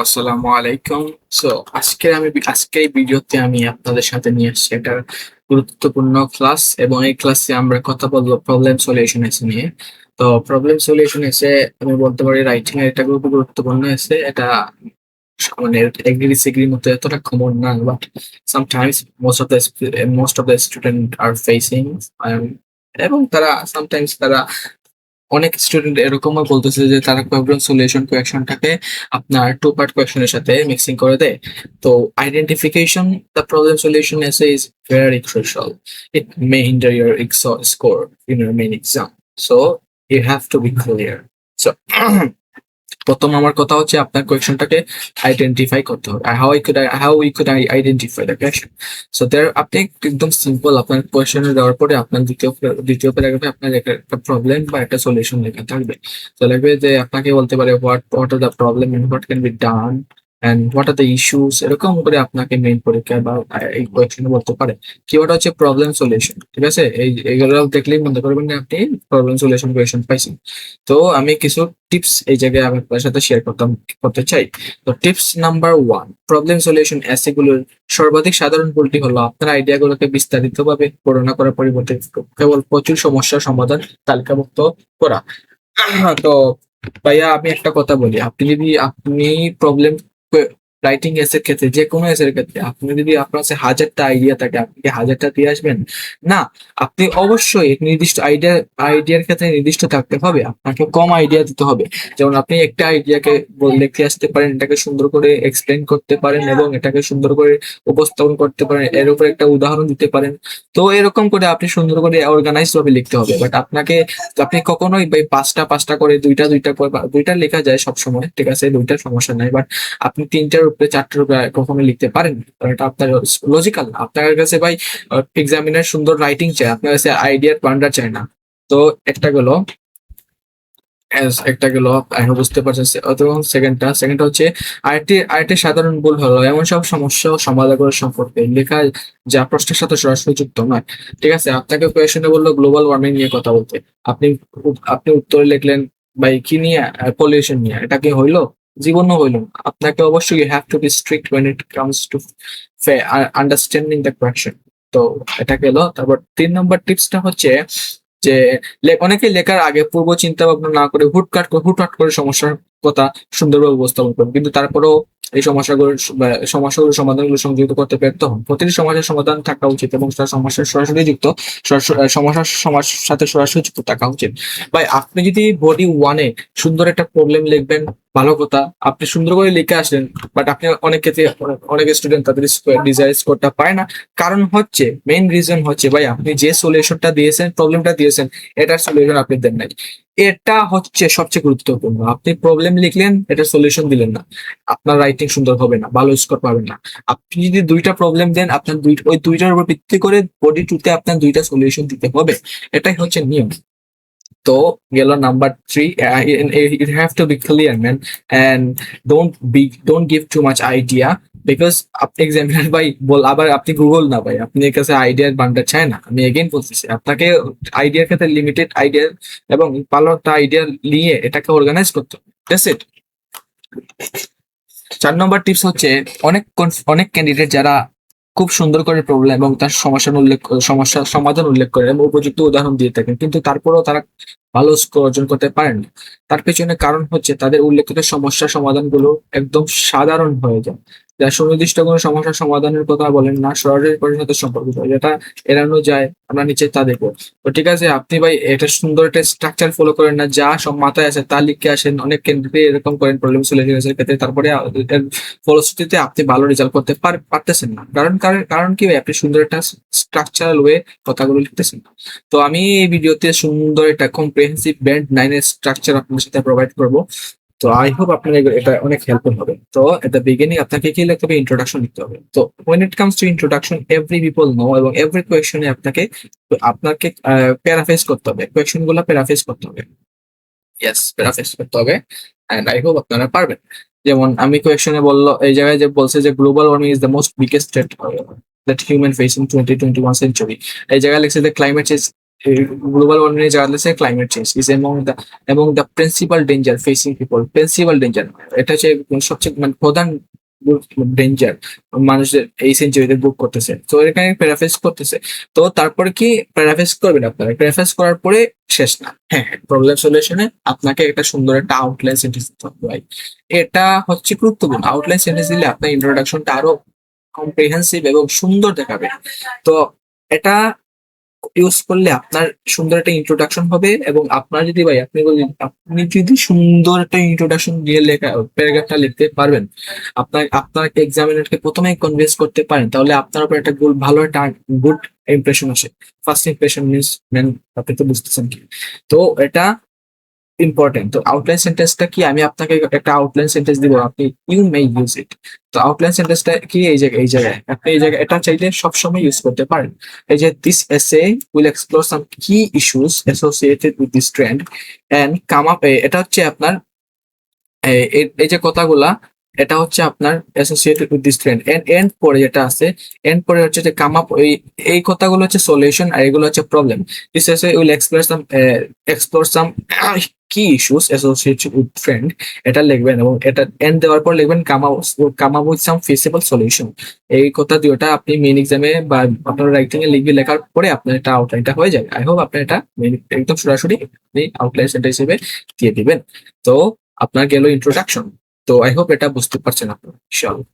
আসসালামু আলাইকুম। সো আজকে এই ভিডিওতে আমি আপনাদের সাথে নিয়ে আসছি একটা গুরুত্বপূর্ণ ক্লাস, এবং এই ক্লাসে আমরা কথা বলবো প্রবলেম সলিউশন এসে নিয়ে। তো প্রবলেম সলিউশন এসে আমি বলতে পারি রাইটিং এর এটা খুব গুরুত্বপূর্ণ এসে। এটা মানে এগ্রি ডিসএগ্রির মতো এতটা কমন না, but sometimes most of the student are facing, এবং তারা সামটাইমস অনেক স্টুডেন্ট এরকমও বলতেছে যে তারা প্রবলেম সলিউশন কোয়েকশনটাকে আপনার টু পার্ট কোয়েকশনের সাথে মিক্সিং করে দেয়। তো identification the problem solution essay is very crucial. It may hinder your score in your main exam, so you have to be clear. So প্রথম আমার কথা হচ্ছে আপনার কোয়েকশনটাকে আইডেন্টিফাই করতে হবে। How we could identify the question. So আপনি একদম সিম্পল আপনার কোয়েকশনে দেওয়ার পরে আপনার দ্বিতীয় প্যারাগ্রাফে আপনার একটা প্রবলেম বা একটা সলিউশন লেখা থাকবে। তো লাগবে যে আপনাকে বলতে পারে what are the problem and what can be done and what are the issues, এরকম করে আপনাকে মেইন পরীক্ষা বা এই কোয়েকশনে বলতে পারে। কিওয়ার্ড হচ্ছে প্রবলেম সলিউশন, ঠিক আছে? এইগুলো দেখলেই মনে করবেন যে আপনি প্রবলেম সলিউশন কোয়েকশন পাইছেন। তো আমি কিছু টিপস এই জায়গায় আমি আপনার সাথে শেয়ার করতে চাই। তো টিপস নাম্বার 1, প্রবলেম সলিউশন এসেগুলোর সর্বাধিক সাধারণ ভুলটি হলো আপনার আইডিয়াগুলোকে বিস্তারিতভাবে বর্ণনা করার পরিবর্তে কেবল প্রচুর সমস্যার সমাধান তালিকাভুক্ত করা। তো ভাইয়া আমি একটা কথা বলি, আপনি প্রবলেম রাইটিং এসের ক্ষেত্রে, যে কোনো এসের ক্ষেত্রে আপনি যদি আপনার কাছে 1000টা আইডিয়া থাকে, আপনি কি 1000টা দিয়ে আসবেন? না। আপনি অবশ্যই এক নির্দিষ্ট আইডিয়ার ক্ষেত্রে নির্দিষ্ট থাকতে হবে, আপনাকে কম আইডিয়া দিতে হবে। যেমন আপনি একটা আইডিয়াকে লিখে আসতে পারেন, এটাকে সুন্দর করে এক্সপ্লেন করতে পারেন এবং এটাকে সুন্দর করে উপস্থাপন করতে পারেন, এর উপর একটা উদাহরণ দিতে পারেন। তো এরকম করে আপনি সুন্দর করে অর্গানাইজ ভাবে লিখতে হবে। বাট আপনি কখনোই ভাই পাঁচটা করে দুইটা লেখা যায় সব সময়, ঠিক আছে, দুইটার সমস্যা নাই। বাট আপনি তিনটার উপরে চারটার উপরে কখনো লিখতে পারেন না, কারণ এটা আপনার লজিক্যাল না। আপনার কাছে ভাই এক্সামিনার সুন্দর রাইটিং চায়, আপনার কাছে আইডিয়ার ভান্ডার চায় না। তো একটা গেলো একটা গেল, এখন বুঝতে পারছেন। অথবা সেকেন্ডটা হচ্ছে আরেকটি সাধারণ ভুল হলো এমন সব সমস্যা ও সমাধান সম্পর্কে লেখা যা প্রশ্নের সাথে সরাসরি যুক্ত নয়। ঠিক আছে, আপনাকে কোয়েশনে বললো গ্লোবাল ওয়ার্মিং নিয়ে কথা বলতে, আপনি আপনি উত্তরে লিখলেন ভাই কি নিয়ে, পলিউশন নিয়ে। এটা কি হইলো? জীবনও হইলো না। আপনাকে অবশ্যই you have to be strict when it comes to understanding the question. তো এটা গেল। তারপর 3 নম্বর টিপসটা হচ্ছে যে অনেকে লেখার আগে পূর্ব চিন্তা ভাবনা না করে হুটহাট করে সমস্যার কথা সুন্দরভাবে উপস্থাপন করেন, কিন্তু তারপরেও এই সমস্যাগুলোর সমাধানগুলো সংযুক্ত করতে ব্যর্থ হন। প্রতিটি সমস্যার সমাধান থাকা উচিত এবং তার সমস্যার সমস্যার সাথে সরাসরি যুক্ত থাকা উচিত। ভাই আপনি যদি বডি 1-এ সুন্দর একটা প্রবলেম লিখবেন, ভালো কথা, আপনি সুন্দর করে লিখে আসলেন, বাট আপনি অনেক ক্ষেত্রে অনেক স্টুডেন্ট তাদের ডিজায়ার স্কোরটা পায় না। কারণ হচ্ছে, মেইন রিজন হচ্ছে ভাই আপনি যে সলিউশনটা দিয়েছেন, প্রবলেমটা দিয়েছেন, এটার সলিউশন আপনি দেন নাই। এটা হচ্ছে সবচেয়ে গুরুত্বপূর্ণ। আপনি প্রবলেম লিখলেন, এটার সলিউশন দিলেন না, আপনার রাইটিং সুন্দর হবে না, ভালো স্কোর পাবেন না। আপনি যদি দুইটা প্রবলেম দেন, আপনার ওই দুইটার উপর ভিত্তি করে বডি 2-তে আপনার দুইটা সলিউশন দিতে হবে। এটাই হচ্ছে নিয়ম। তো গেল number 3, it have to be clear man, and don't give too much idea, because আপনি এক্সামিনার ভাই আবার আপনি গুগল না ভাই, আপনি কাছে আইডিয়ার ভান্ডার চায় না। আমি এগেইন বলতেছি, আপনাকে আইডিয়ার ক্ষেত্রে লিমিটেড আইডিয়া এবং ভালো একটা আইডিয়া নিয়ে এটাকে অর্গানাইজ করতে হবে। That's it. 4 নম্বর টিপস হচ্ছে, অনেক ক্যান্ডিডেট যারা খুব সুন্দর করে প্রবলেম এবং তার সমস্যার সমাধান উল্লেখ করেন এবং উপযুক্ত উদাহরণ দিয়ে থাকেন, কিন্তু তারপরেও তারা ভালো স্কোর অর্জন করতে পারেন না। তার পেছনে কারণ হচ্ছে তাদের উল্লেখিত সমস্যার সমাধানগুলো একদম সাধারণ হয়ে যায়, যা সুনির্দিষ্ট কোনো সমস্যার সমাধানের কথা বলেন না, সরাসরি পরিণত সাথে সম্পর্কিত, যেটা এড়ানো যায়। আমরা নিচে তা দেখবো। তো ঠিক আছে, আপনি ভাই এটা সুন্দর একটা স্ট্রাকচার ফলো করেন না, যা সব মাথায় আছে তা লিখে আসেন। অনেক কেন্দ্রে এরকম করেন প্রবলেম সলিউশনের ক্ষেত্রে, তারপরে এর ফলশ্রুতিতে আপনি ভালো রেজাল্ট করতে পারতেছেন না। কারণ কি ভাই, আপনি সুন্দর একটা স্ট্রাকচারাল ওয়ে কথাগুলো লিখতেছেন না। তো আমি এই ভিডিওতে সুন্দর একটা কম্প্রিহেন্সিভ ব্যান্ড 9-এর স্ট্রাকচার আপনার সাথে প্রোভাইড করবো। তো আই হোপ আপনার এটা অনেক হেল্পফুল হবে। তো এট দ্য বিগিনিং আপনাকে কি লিখতে হবে? ইন্ট্রোডাকশন লিখতে হবে। তো when it comes to introduction, every people know, এবং এভরি কোয়েশ্চনে আপনাকে প্যারাফ্রেজ করতে হবে, কোয়েশ্চন গুলো প্যারাফ্রেজ করতে হবে। ইয়েস, প্যারাফ্রেজ করতে হবে, এন্ড আই হোপ আপনারা পারবেন। যেমন আমি কোয়েশ্চনে বললো, এই জায়গায় যে বলছে যে global warming is the most biggest threat that human face in 2021 century. এই জায়গায় লিখছে যে ক্লাইমেট চেঞ্জ গ্লোবাল ওয়ার্মিং এর জায়গা আছে climate change is among the principal danger facing people. Principal danger এটা হচ্ছে সবচেয়ে মানে প্রধান ডেঞ্জার মানুষদের এই সেঞ্চুরিতে বুক করতেছে। তো এখানে প্যারাফ্রেজ করতেছে। তো তারপরে কি প্যারাফ্রেজ করবেন আপনারা, প্যারাফ্রেজ করার পরে শেষ না। হ্যাঁ, প্রবলেম সলিউশনে আপনাকে একটা সুন্দর একটা আউটলাইন সেন্টেন্স দিতে হবে ভাই। এটা হচ্ছে গুরুত্বপূর্ণ। আউটলাইন সেন্টেন্স দিলে আপনার ইন্ট্রোডাকশনটা আরো কম্প্রিহেন্সিভ এবং সুন্দর দেখাবে। তো এটা ইউজ করলে আপনার সুন্দর একটা ইন্ট্রোডাকশন হবে। এবং আপনার যদি ভাই আপনি যদি সুন্দর একটা ইন্ট্রোডাকশন দিয়ে লেখা প্যারাগ্রাফটা লিখতে পারবেন, আপনার এক্সামিনারকে প্রথমে কনভিন্স করতে পারেন, তাহলে আপনার উপর একটা ভালো একটা গুড ইমপ্রেশন আসে। ফার্স্ট ইমপ্রেশন মিনস ম্যান, আপনি তো বুঝতেছেন কি। তো এটা ইম্পর্টেন্ট। তো আউটলাইন সেন্টেন্সটা কি, আমি আপনাকে একটা আউটলাইন সেন্টেন্স দিব, আপনি ইউ মে ইউজ ইট। তো আউটলাইন সেন্টেন্সটা কি, এই জায়গায় আপনি এই জায়গায় এটা চাইলে সবসময় ইউজ করতে পারেন। এই যে this essay will explore some key issues associated with this trend and come up. এটা হচ্ছে আপনার এই যে কথাগুলা, এটা হচ্ছে আপনার associated with this trend. And পরে যেটা আছে, এন্ড পরে হচ্ছে যে কাম আপ, এই কথাগুলো হচ্ছে সলিউশন আর এগুলো হচ্ছে problem. This essay will explore some key issues associated with trend, এটা লিখবেন এবং এটা এন্ড দেওয়ার পর লিখবেন come up with some feasible solution. এই কথা দুইটা আপনি মেইন এক্সামে বা আপনার রাইটিং এ লিখবে, লেখার পরে আপনার এটা আউটলাইনটা হয়ে যাবে। আই হোপ আপনি এটা একদম সরাসরি আপনি আউটলাইন সেন্টেন্স হিসেবে দিয়ে দিবেন। তো আপনার গেল ইন্ট্রোডাকশন। তো আই হোপ এটা বুঝতে পারছেন আপনারা ইনশাআল্লাহ।